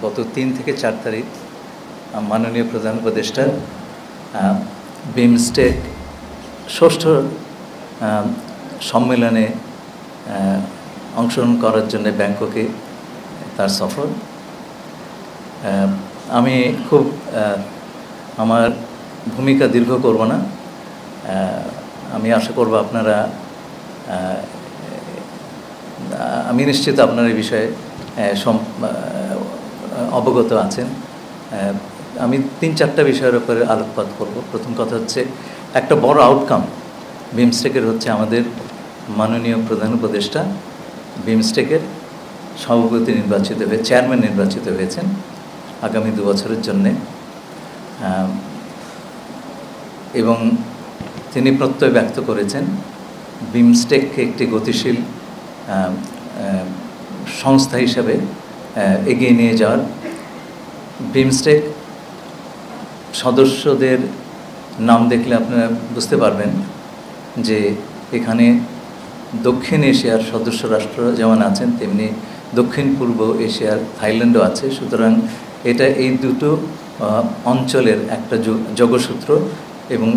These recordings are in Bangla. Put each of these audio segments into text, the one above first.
গত 3 থেকে 4 তারিখ মাননীয় প্রধান উপদেষ্টা বিমস্টেক ষষ্ঠ সম্মেলনে অংশগ্রহণ করার জন্য ব্যাংককে তার সফর। আমি খুব আমার ভূমিকা দীর্ঘ করব না। আমি আশা করব আপনারা আমি নিশ্চিত আপনার এই বিষয়ে অবগত আছেন। আমি 3-4টা বিষয়ের উপরে আলোকপাত করব। প্রথম কথা হচ্ছে একটা বড় আউটকাম বিমস্টেকের হচ্ছে আমাদের মাননীয় প্রধান উপদেষ্টা বিমস্টেকের সভাপতি নির্বাচিত হয়ে চেয়ারম্যান নির্বাচিত হয়েছেন আগামী 2 বছরের জন্যে, এবং তিনি প্রত্যয় ব্যক্ত করেছেন বিমস্টেককে একটি গতিশীল সংস্থা হিসাবে এগিয়ে নিয়ে যাওয়ার। বিমস্টেক সদস্যদের নাম দেখলে আপনারা বুঝতে পারবেন যে এখানে দক্ষিণ এশিয়ার সদস্য রাষ্ট্র যেমন আছেন তেমনি দক্ষিণ পূর্ব এশিয়ার থাইল্যান্ডও আছে। সুতরাং এটা এই দুটো অঞ্চলের একটা যোগসূত্র এবং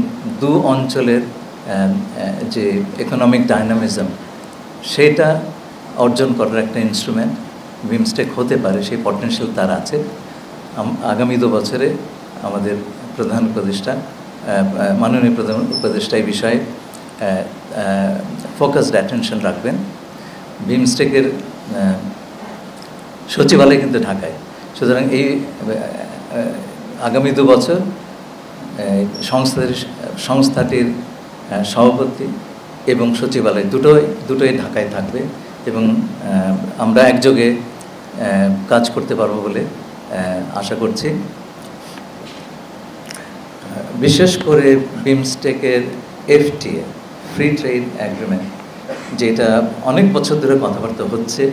দু অঞ্চলের যে ইকোনমিক ডাইনামিজম সেটা অর্জন করার একটা ইনস্ট্রুমেন্ট বিমস্টেক হতে পারে, সেই পটেনশিয়াল তার আছে। আগামী 2 বছরে আমাদের প্রধান উপদেষ্টা মাননীয় প্রধান উপদেষ্টা এই বিষয়ে ফোকাসড অ্যাটেনশন রাখবেন। বিমস্টেকের সচিবালয় কিন্তু ঢাকায়, সুতরাং এই আগামী 2 বছর সংস্থাটির সভাপতি এবং সচিবালয় দুটোই ঢাকায় থাকবে এবং আমরা একযোগে কাজ করতে পারবো বলে আশা করছি। বিশেষ করে বিমস্টেকের FTA ফ্রি ট্রেড এগ্রিমেন্ট, যেটা অনেক বছর ধরে কথাবার্তা হচ্ছে,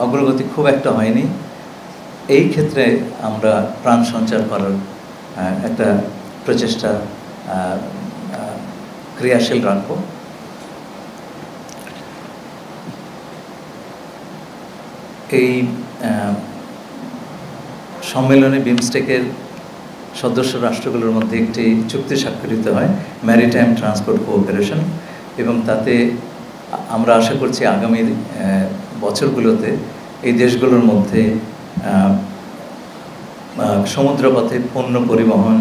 অগ্রগতি খুব একটা হয়নি। এই ক্ষেত্রে আমরা প্রাণ সঞ্চার করার একটা প্রচেষ্টা ক্রিয়াশীল রাখব। এই সম্মেলনে বিমস্টেকের সদস্য রাষ্ট্রগুলোর মধ্যে একটি চুক্তি স্বাক্ষরিত হয়, ম্যারিটাইম ট্রান্সপোর্ট কোঅপারেশন, এবং তাতে আমরা আশা করছি আগামী বছরগুলোতে এই দেশগুলোর মধ্যে সমুদ্রপথে পণ্য পরিবহন,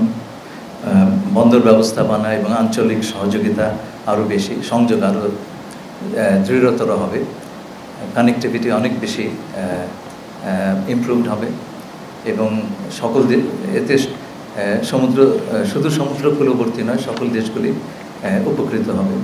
বন্দর ব্যবস্থাপনা এবং আঞ্চলিক সহযোগিতা আরও বেশি, সংযোগ আরও দৃঢ়তর হবে, কানেক্টিভিটি অনেক বেশি ইমপ্রুভড হবে এবং সকল এতে শুধু সমুদ্র কূলবর্তী নয়, সকল দেশগুলি উপকৃত হবে।